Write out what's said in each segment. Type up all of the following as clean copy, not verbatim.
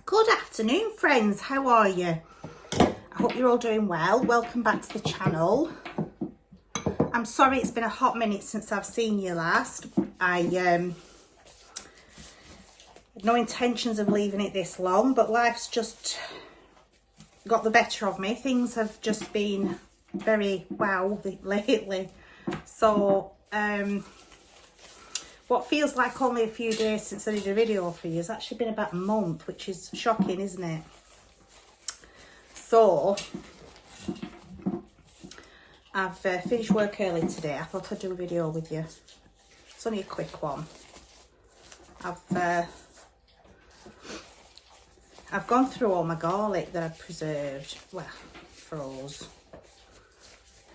Good afternoon, friends. How are you? I hope you're all doing well. Welcome back to the channel. I'm sorry it's been a hot minute since I've seen you last. I had no intentions of leaving it this long, but life's just got the better of me. Things have just been very wow lately. So what feels like only a few days since I did a video for you has actually been about a month, which is shocking, isn't it? So I've finished work early today. I thought I'd do a video with you. It's only a quick one. I've gone through all my garlic that I've preserved. Well, for us,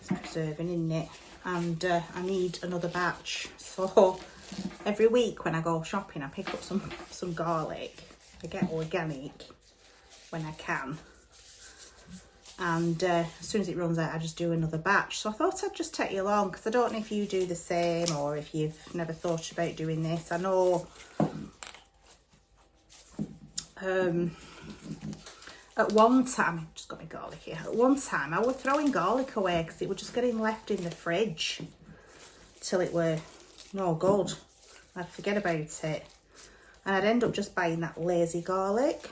it's preserving, isn't it? And I need another batch. So every week when I go shopping, I pick up some garlic. I get organic when I can. And as soon as it runs out, I just do another batch. So I thought I'd just take you along, because I don't know if you do the same or if you've never thought about doing this. I know at one time, I've just got my garlic here. At one time, I was throwing garlic away because it was just getting left in the fridge till it were no good. I'd forget about it. And I'd end up just buying that lazy garlic.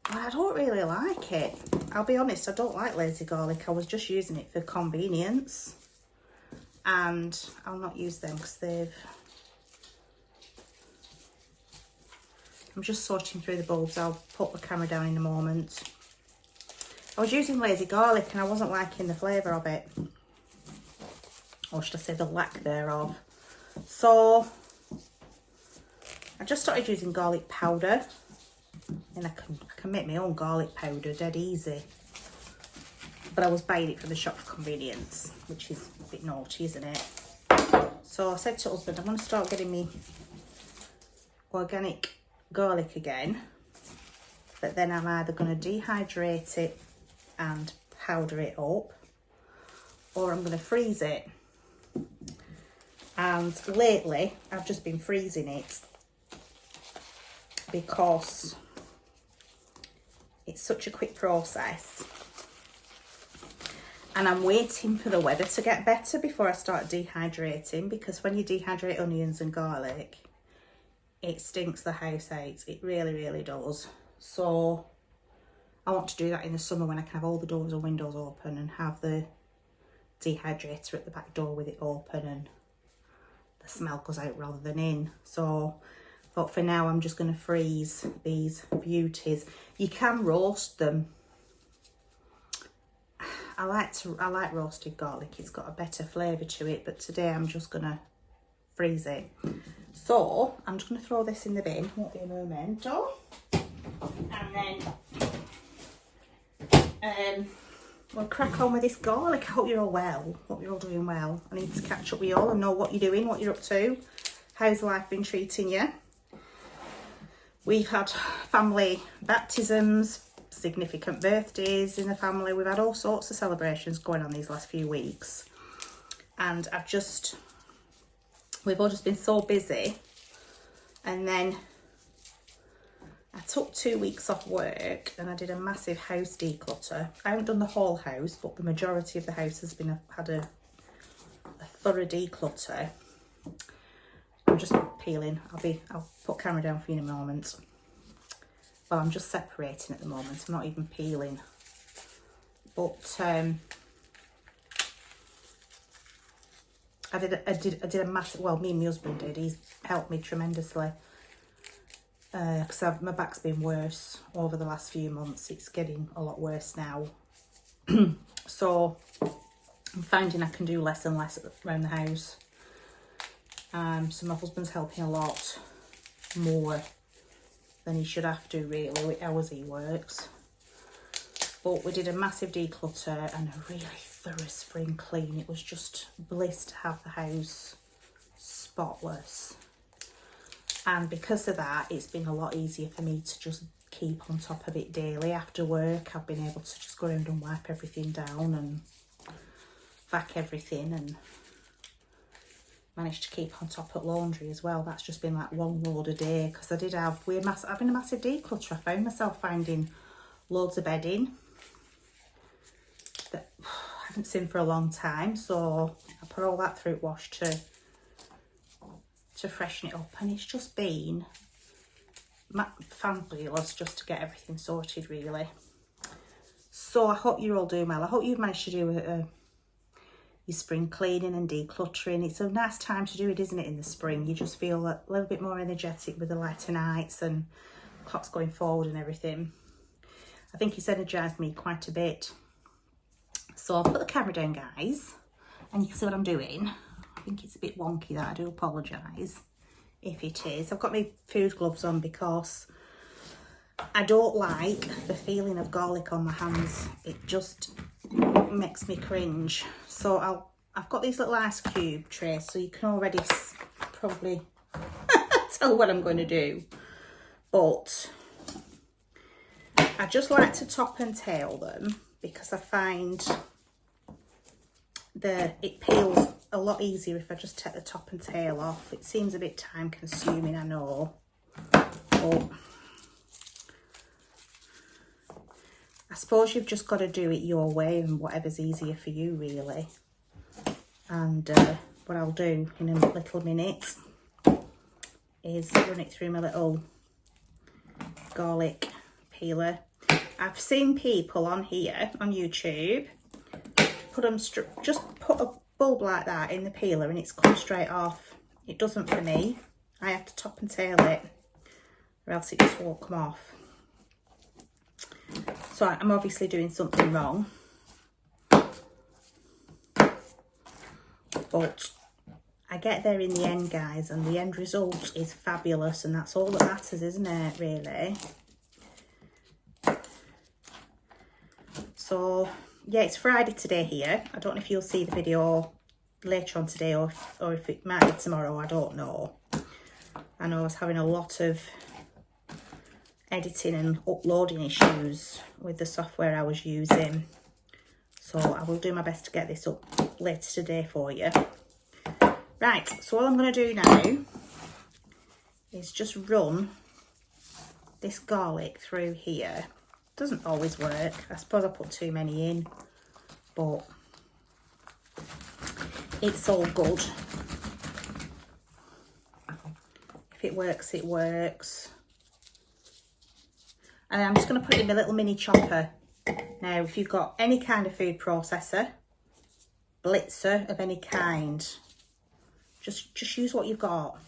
But I don't really like it. I'll be honest, I don't like lazy garlic. I was just using it for convenience. And I'll not use them because I'm just sorting through the bulbs. I'll put the camera down in a moment. I was using lazy garlic and I wasn't liking the flavour of it. Or should I say the lack thereof. So I just started using garlic powder. And I can make my own garlic powder dead easy. But I was buying it from the shop for convenience, which is a bit naughty, isn't it? So I said to husband, I'm going to start getting me organic garlic again. But then I'm either going to dehydrate it and powder it up, or I'm going to freeze it. And lately, I've just been freezing it because it's such a quick process. And I'm waiting for the weather to get better before I start dehydrating, because when you dehydrate onions and garlic, it stinks the house out. It really, really does. So I want to do that in the summer when I can have all the doors and windows open and have the dehydrator at the back door with it open and the smell goes out rather than in. So but for now, I'm just going to freeze these beauties. You can roast them. I like roasted garlic. It's got a better flavour to it. But today, I'm just going to freeze it. So I'm just going to throw this in the bin. Won't be a momento. And then we'll crack on with this garlic. I hope you're all well. Hope you're all doing well. I need to catch up with you all and know what you're doing, what you're up to. How's life been treating you? We've had family baptisms, significant birthdays in the family. We've had all sorts of celebrations going on these last few weeks. And we've all just been so busy. And then I took 2 weeks off work and I did a massive house declutter. I haven't done the whole house, but the majority of the house has had a thorough declutter. I'm just peeling. I'll put camera down for you in a moment. Well, I'm just separating at the moment. I'm not even peeling. But I did a massive. Well, me and my husband did. He's helped me tremendously because my back's been worse over the last few months. It's getting a lot worse now. So I'm finding I can do less and less around the house. So my husband's helping a lot more than he should have to, really, with hours he works. But we did a massive declutter and a really thorough spring clean. It was just bliss to have the house spotless. And because of that, it's been a lot easier for me to just keep on top of it daily. After work, I've been able to just go around and wipe everything down and vac everything and managed to keep on top of laundry as well. That's just been like one load a day, because I did have, having a massive declutter. I found myself finding loads of bedding that I haven't seen for a long time, so I put all that through wash to freshen it up, and it's just been fabulous just to get everything sorted, really. So I hope you're all doing well. I hope you've managed to do your spring cleaning and decluttering. It's a nice time to do it, isn't it, in the spring? You just feel a little bit more energetic with the lighter nights and clocks going forward and everything. I think it's energised me quite a bit. So I'll put the camera down, guys, and you can see what I'm doing. I think it's a bit wonky, that. I do apologise if it is. I've got my food gloves on because I don't like the feeling of garlic on my hands. It just makes me cringe. So I've got these little ice cube trays, so you can already probably tell what I'm going to do. But I just like to top and tail them, because I find it peels a lot easier if I just take the top and tail off. It seems a bit time consuming, I know, but I suppose you've just got to do it your way and whatever's easier for you, really. And what I'll do in a little minute is run it through my little garlic peeler. I've seen people on here on YouTube put them just put a bulb like that in the peeler and it's come straight off. It doesn't for me. I have to top and tail it, or else it just won't come off. So I'm obviously doing something wrong, but I get there in the end, guys, and the end result is fabulous, and that's all that matters, isn't it, really? So yeah, it's Friday today here. I don't know if you'll see the video later on today, or if it might be tomorrow, I don't know. I know I was having a lot of editing and uploading issues with the software I was using, so I will do my best to get this up later today for you. Right, so all I'm going to do now is just run this garlic through here. Doesn't always work. I suppose I put too many in, but it's all good. If it works, it works. And I'm just going to put it in my little mini chopper. Now, if you've got any kind of food processor, blitzer of any kind, just use what you've got.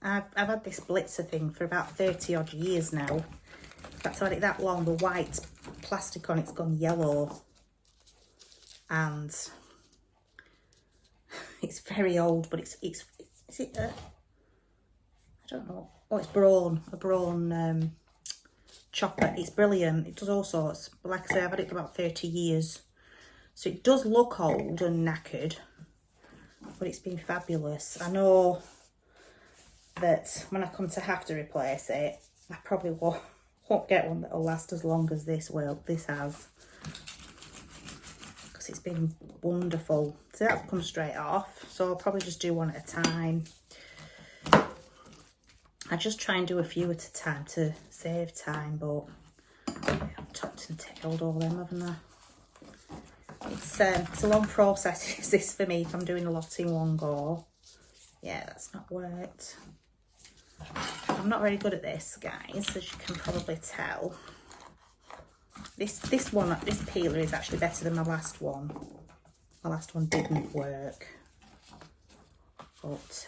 I've had this blitzer thing for about 30 odd years now. In fact, I've had it that long, the white plastic on it's gone yellow. And it's very old, but is it I don't know. Oh, it's a Braun chopper. It's brilliant. It does all sorts. But like I say, I've had it for about 30 years. So it does look old and knackered, but it's been fabulous. I know that when I come to have to replace it, I probably won't get one that'll last as long as this has. Because it's been wonderful. So that's come straight off. So I'll probably just do one at a time. I just try and do a few at a time to save time, but I've topped and tailed all them, haven't I? It's a long process, is this, for me, if I'm doing a lot in one go. Yeah, that's not worked. I'm not very good at this, guys, as you can probably tell. This peeler is actually better than my last one. My last one didn't work. But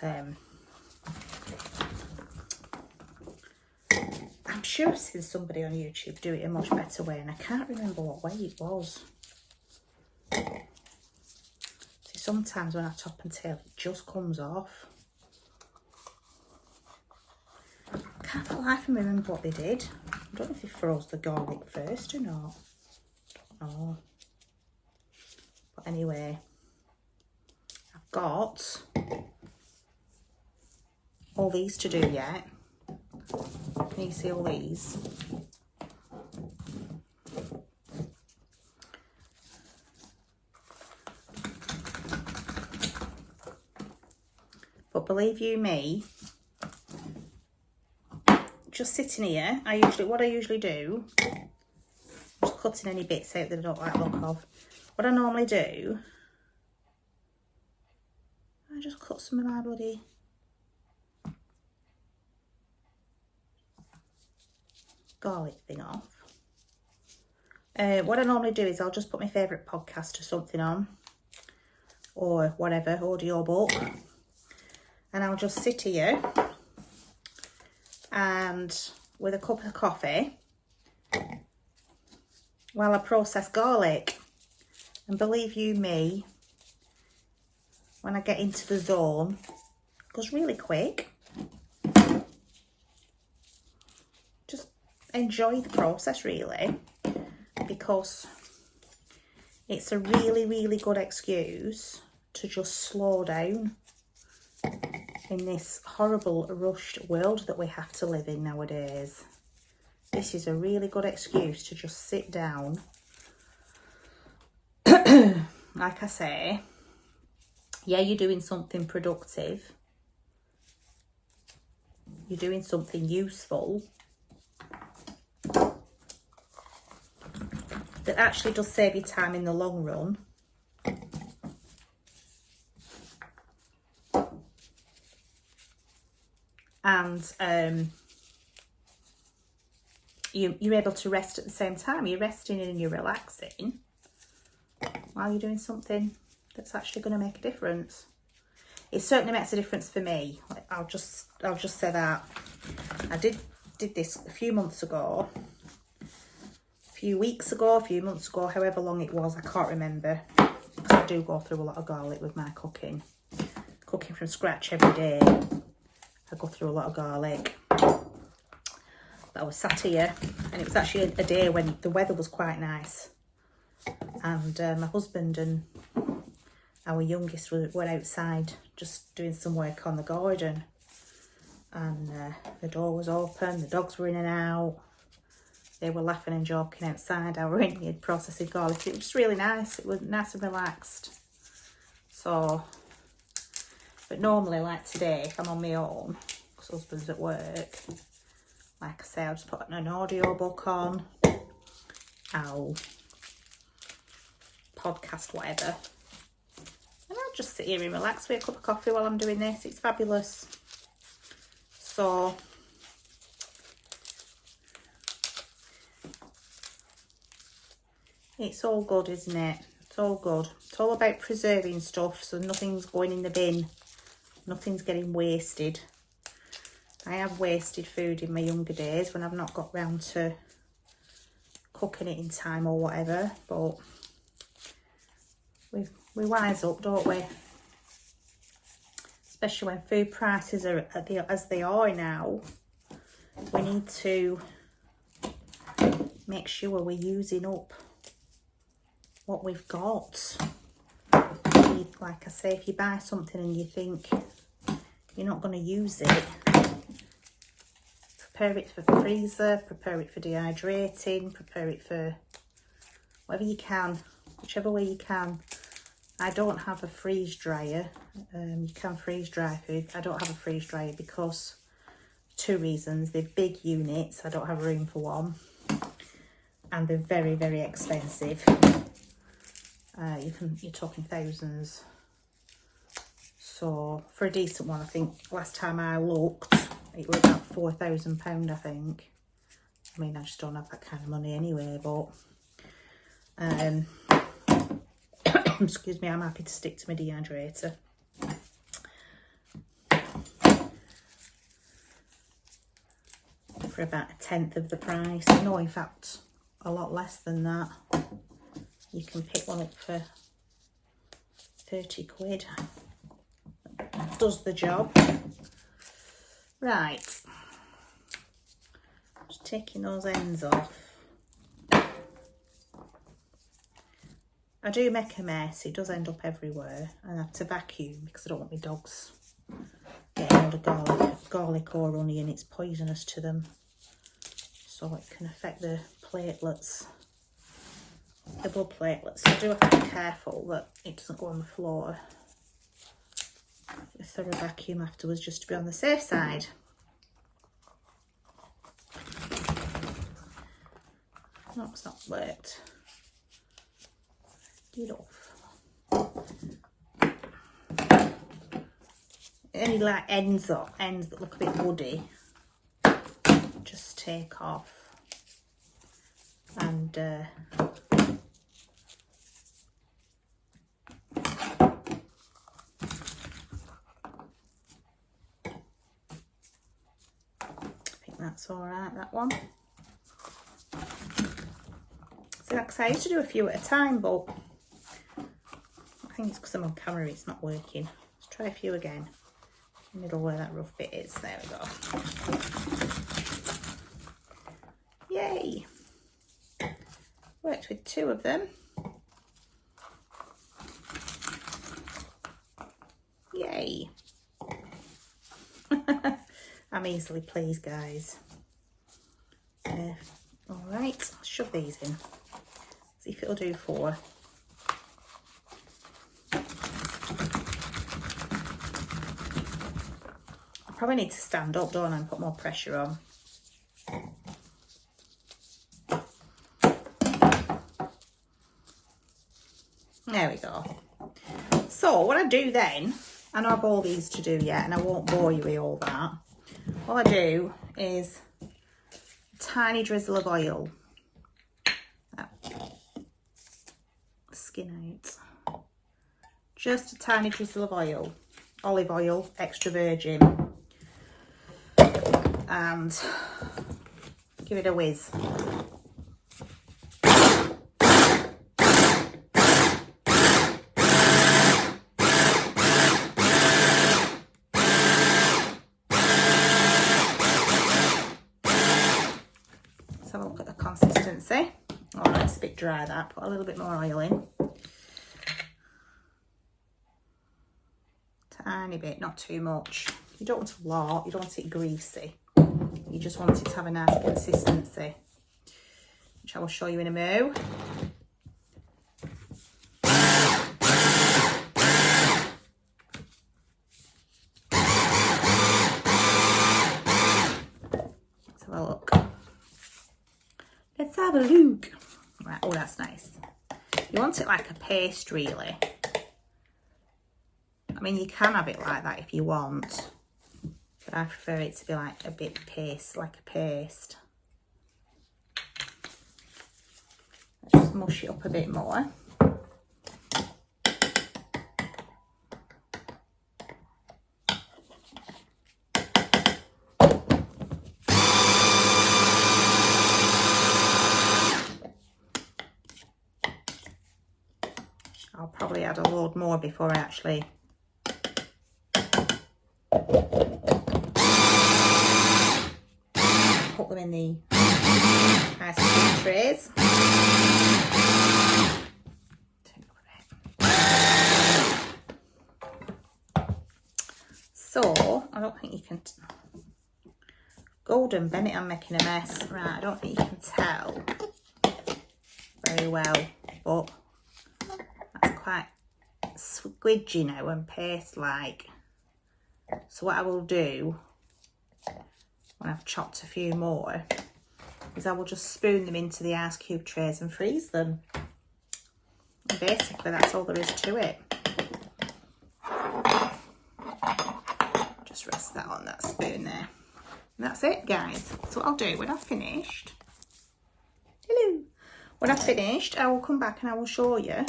I'm sure I've seen somebody on YouTube do it a much better way, and I can't remember what way it was. See, sometimes when I top and tail, it just comes off. I can't for the life of me remember what they did. I don't know if they froze the garlic first or not. I don't know. But anyway, I've got all these to do yet. Can you see all these? But believe you me, just sitting here, what I usually do, just cutting any bits out that I don't like the look of. What I normally do, I just cut some of my bloody garlic thing off. What I normally do is I'll just put my favourite podcast or something on, or whatever, audio book, and I'll just sit here and with a cup of coffee while I process garlic. And believe you me, when I get into the zone, it goes really quick. Just enjoy the process really, because it's a really, really good excuse to just slow down in this horrible rushed world that we have to live in nowadays. This is a really good excuse to just sit down. Like I say, yeah, you're doing something productive. You're doing something useful that actually does save you time in the long run. And you're able to rest at the same time. You're resting and you're relaxing while you're doing something that's actually going to make a difference. It certainly makes a difference for me. I'll just say that. I did this a few months ago, a few weeks ago, a few months ago, however long it was, I can't remember. Because I do go through a lot of garlic with my cooking. Cooking from scratch every day, I go through a lot of garlic. But I was sat here, and it was actually a day when the weather was quite nice. And my husband and our youngest were outside just doing some work on the garden. And the door was open, the dogs were in and out. They were laughing and joking outside. I were in here processing garlic. It was just really nice. It was nice and relaxed. So, but normally, like today, if I'm on my own, because husband's at work, like I say, I'll just put an audio book on. I'll podcast, whatever. And I'll just sit here and relax with a cup of coffee while I'm doing this. It's fabulous. So, it's all good, isn't it? It's all good. It's all about preserving stuff so nothing's going in the bin. Nothing's getting wasted. I have wasted food in my younger days when I've not got round to cooking it in time or whatever, but we wise up, don't we? Especially when food prices are as they are now. We need to make sure we're using up what we've got. Like I say, if you buy something and you think you're not going to use it, prepare it for the freezer, prepare it for dehydrating, prepare it for whatever you can, whichever way you can. I don't have a freeze dryer. You can freeze dry food. I don't have a freeze dryer because two reasons. They're big units. I don't have room for one. And they're very, very expensive. You're talking thousands. So for a decent one, I think last time I looked, it was about £4,000, I think. I mean, I just don't have that kind of money anyway, but excuse me, I'm happy to stick to my dehydrator. For about 1/10 of the price. No, in fact, a lot less than that. You can pick one up for 30 quid. Does the job. Right. Just taking those ends off. I do make a mess. It does end up everywhere. And I have to vacuum because I don't want my dogs getting all the garlic or onion. It's poisonous to them. So it can affect the platelets. The blood platelets. So I do have to be careful that it doesn't go on the floor. a thorough vacuum afterwards just to be on the safe side. No, it's not worked. Get it off. Any like ends that look a bit woody, just take off. And I think that's all right, that one. So like I say, I used to do a few at a time, but I think it's because I'm on camera, it's not working. Let's try a few again. Middle where that rough bit is. There we go. Yay! Worked with 2 of them. Yay! I'm easily pleased, guys. All right, I'll shove these in. See if it'll do 4. I probably need to stand up, don't I, and put more pressure on. There we go. So what I do then, I don't have all these to do yet, and I won't bore you with all that. All I do is a tiny drizzle of oil. Skin out. Just a tiny drizzle of oil. Olive oil, extra virgin. And give it a whiz. Let's have a look at the consistency. Oh, that's a bit dry, that. Put a little bit more oil in. Tiny bit, not too much. You don't want a lot, you don't want it greasy. You just want it to have a nice consistency, which I will show you in a moo. Let's have a look. Let's have a look. Right, oh, that's nice. You want it like a paste, really. I mean, you can have it like that if you want, but I prefer it to be like a bit paste, like a paste. Let's just mush it up a bit more. I'll probably add a load more before I actually put them in the ice cream trays. So, I don't think you can... Golden Bennett, I'm making a mess. Right, I don't think you can tell very well, but that's quite squidgy now and paste-like. So what I will do, when I've chopped a few more, is I will just spoon them into the ice cube trays and freeze them. And basically that's all there is to it. Just rest that on that spoon there. And that's it, guys. So what I'll do when I've finished, when I've finished, I will come back and I will show you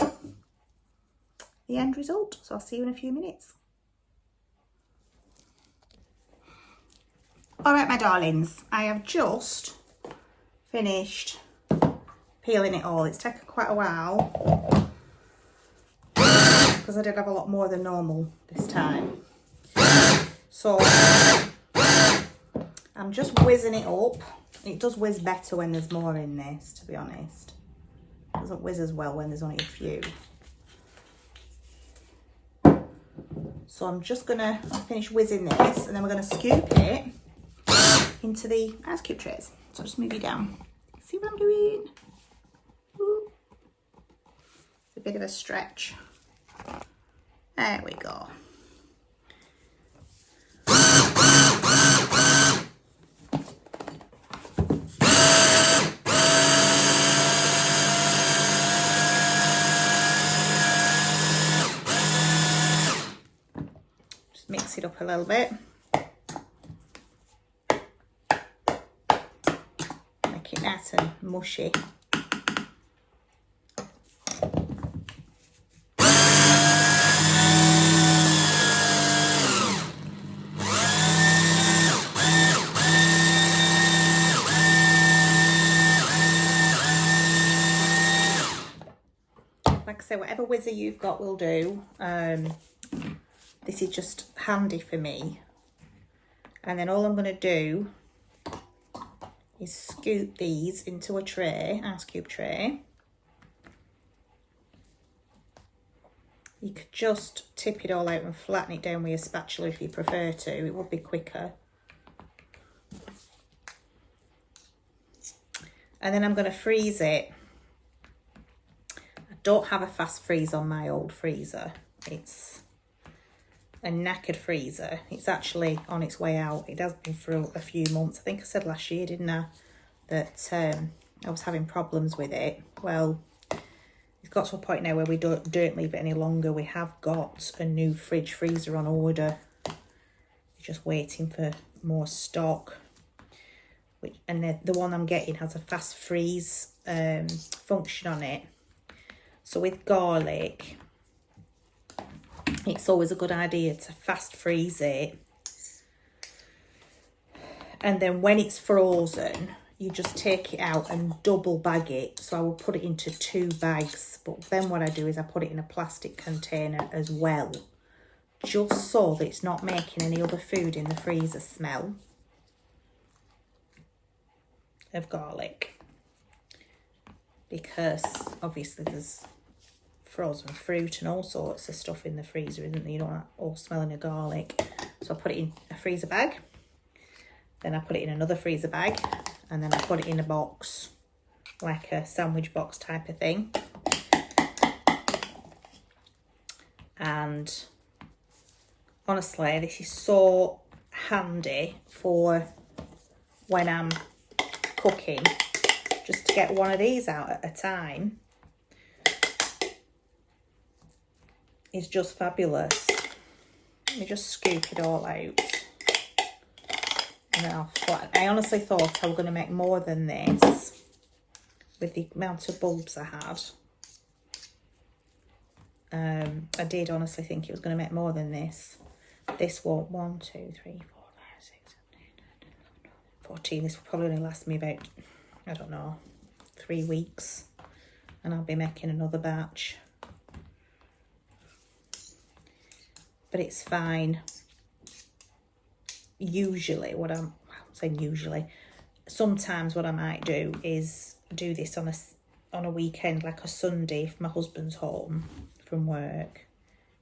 the end result. So I'll see you in a few minutes. All right, my darlings, I have just finished peeling it all. It's taken quite a while because I did have a lot more than normal this time. So I'm just whizzing it up. It does whiz better when there's more in this, to be honest. It doesn't whiz as well when there's only a few. So I'm just gonna finish whizzing this and then we're gonna scoop it into the ice cube trays. So I'll just move you down. See what I'm doing? Ooh. It's a bit of a stretch. There we go. a little bit. Make it nice and mushy. Like I say, whatever whizzer you've got will do. This is just handy for me. And then all I'm going to do is scoop these into a tray, ice cube tray. You could just tip it all out and flatten it down with a spatula if you prefer to. It would be quicker. And then I'm going to freeze it. I don't have a fast freeze on my old freezer. It's a knackered freezer. It's actually on its way out. It has been for a few months. I think I said last year, didn't I, that I was having problems with it. Well, it's got to a point now where we don't leave it any longer. We have got a new fridge freezer on order. We're just waiting for more stock. And the one I'm getting has a fast freeze function on it. So with garlic, it's always a good idea to fast freeze it. And then when it's frozen, you just take it out and double bag it. So I will put it into 2 bags. But then what I do is I put it in a plastic container as well, just so that it's not making any other food in the freezer smell of garlic. Because obviously there's frozen fruit and all sorts of stuff in the freezer, isn't there? You don't want all smelling of garlic. So I put it in a freezer bag, then I put it in another freezer bag, and then I put it in a box, like a sandwich box type of thing. And honestly, this is so handy for when I'm cooking, just to get one of these out at a time. Is just fabulous. Let me just scoop it all out. And then I'll flatten. I honestly thought I was going to make more than this with the amount of bulbs I had. I did honestly think it was going to make more than this. This won't. 1, 2, 3, 4, 5, 6, 7, 8, 9, 10, 11, 12, 14. This will probably only last me about, I don't know, 3 weeks. And I'll be making another batch. But it's fine. Usually, sometimes what I might do is do this on a weekend, like a Sunday, if my husband's home from work.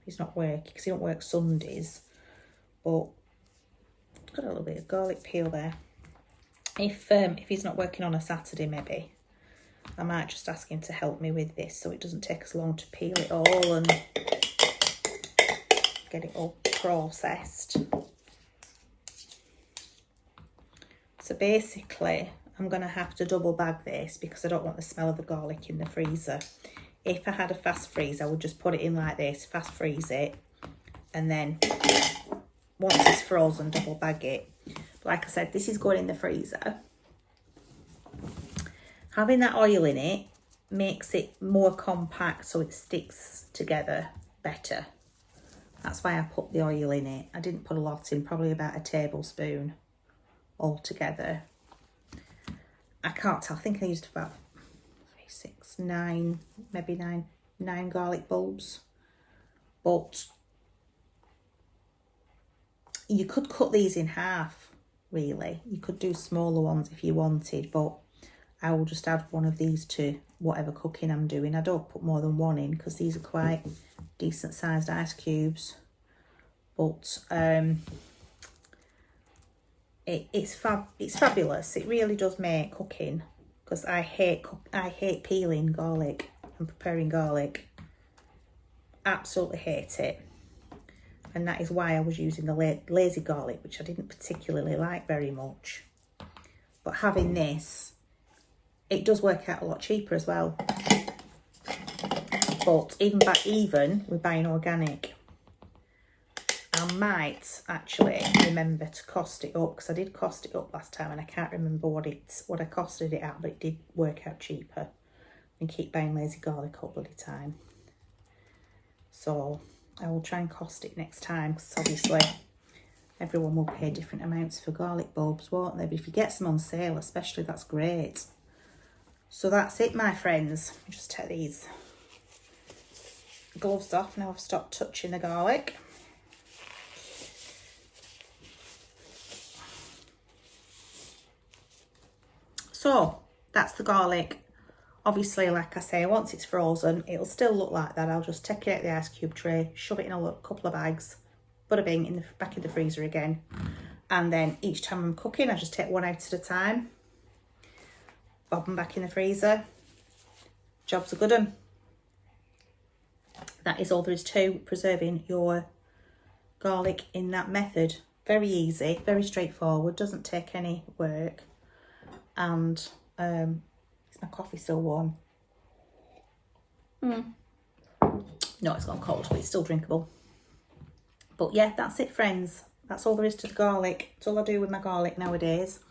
He's not working because he don't work Sundays. But I've got a little bit of garlic peel there. If he's not working on a Saturday, maybe I might just ask him to help me with this, so it doesn't take us long to peel it all and get it all processed. So basically, I'm going to have to double bag this because I don't want the smell of the garlic in the freezer. If I had a fast freeze, I would just put it in like this, fast freeze it, and then once it's frozen, double bag it. But like I said, this is going in the freezer. Having that oil in it makes it more compact, so it sticks together better. That's why I put the oil in it. I didn't put a lot in, probably about a tablespoon altogether. I can't tell. I think I used about 3, 6, 9, maybe 9 garlic bulbs. But you could cut these in half, really. You could do smaller ones if you wanted, but I will just add one of these to whatever cooking I'm doing. I don't put more than 1 in because these are quite decent sized ice cubes. But it's fabulous. It really does make cooking, because I hate peeling garlic and preparing garlic. Absolutely hate it. And that is why I was using the lazy garlic, which I didn't particularly like very much. But having this, it does work out a lot cheaper as well. But even with buying organic, I might actually remember to cost it up, because I did cost it up last time and I can't remember what I costed it at, but it did work out cheaper and keep buying lazy garlic all bloody time. So I will try and cost it next time, because obviously everyone will pay different amounts for garlic bulbs, won't they? But if you get some on sale especially, that's great. So that's it, my friends. Just take these gloves off now I've stopped touching the garlic. So that's the garlic. Obviously, like I say, once it's frozen, it'll still look like that. I'll just take it out of the ice cube tray, shove it in a couple of bags, bada bing, in the back of the freezer again. And then each time I'm cooking, I just take one out at a time, bob them back in the freezer. Job's a good one. That is all there is to preserving your garlic in that method. Very easy, very straightforward, doesn't take any work. And is my coffee still warm? No, it's gone cold, but it's still drinkable. But yeah, that's it, friends. That's all there is to the garlic. It's all I do with my garlic nowadays,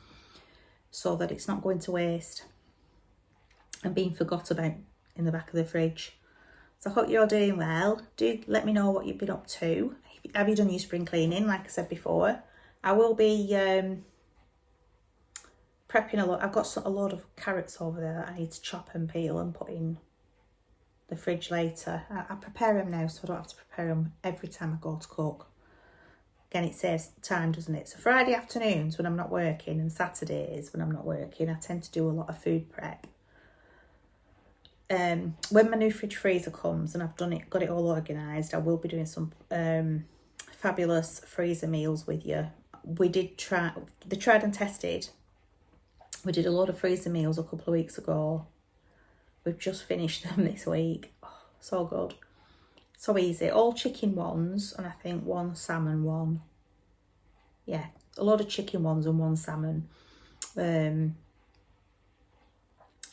so that it's not going to waste and being forgot about in the back of the fridge. So I hope you're all doing well. Do let me know what you've been up to. Have you done your spring cleaning? Like I said before, I will be prepping a lot. I've got a load of carrots over there that I need to chop and peel and put in the fridge later. I prepare them now, so I don't have to prepare them every time I go to cook. Again, it saves time, doesn't it? So Friday afternoons when I'm not working and Saturdays when I'm not working, I tend to do a lot of food prep. When my new fridge freezer comes and I've got it all organised, I will be doing some fabulous freezer meals with you. We did the tried and tested. We did a lot of freezer meals a couple of weeks ago. We've just finished them this week. Oh, so good. So easy. All chicken ones, and I think one salmon one. Yeah, a lot of chicken ones and one salmon.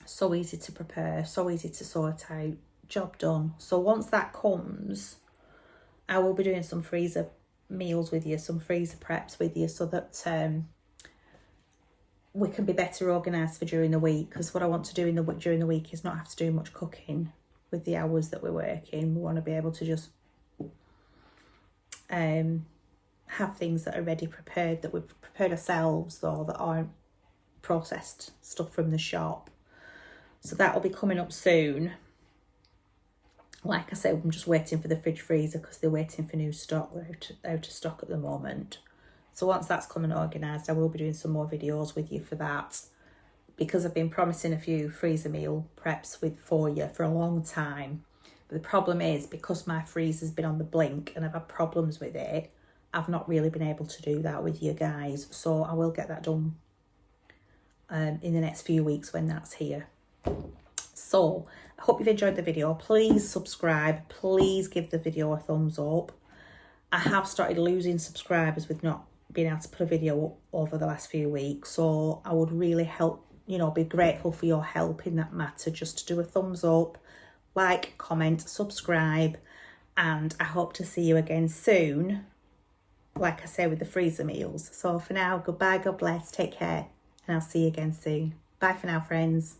So easy to prepare, so easy to sort out. Job done. So once that comes, I will be doing some freezer meals with you, some freezer preps with you, so that we can be better organised for during the week. Because what I want to do during the week is not have to do much cooking with the hours that we're working. We want to be able to just have things that are ready prepared, that we've prepared ourselves, or that aren't processed stuff from the shop. So that will be coming up soon. Like I said, I'm just waiting for the fridge freezer because they're waiting for new stock. They're out of stock at the moment. So once that's coming organised, I will be doing some more videos with you for that, because I've been promising a few freezer meal preps for you for a long time. But the problem is, because my freezer's been on the blink and I've had problems with it, I've not really been able to do that with you guys. So I will get that done in the next few weeks when that's here. So I hope you've enjoyed the video. Please subscribe. Please give the video a thumbs up. I have started losing subscribers with not being able to put a video up over the last few weeks. So I would really be grateful for your help in that matter. Just to do a thumbs up, like, comment, subscribe. And I hope to see you again soon, like I say, with the freezer meals. So for now, goodbye, God bless, take care, and I'll see you again soon. Bye for now, friends.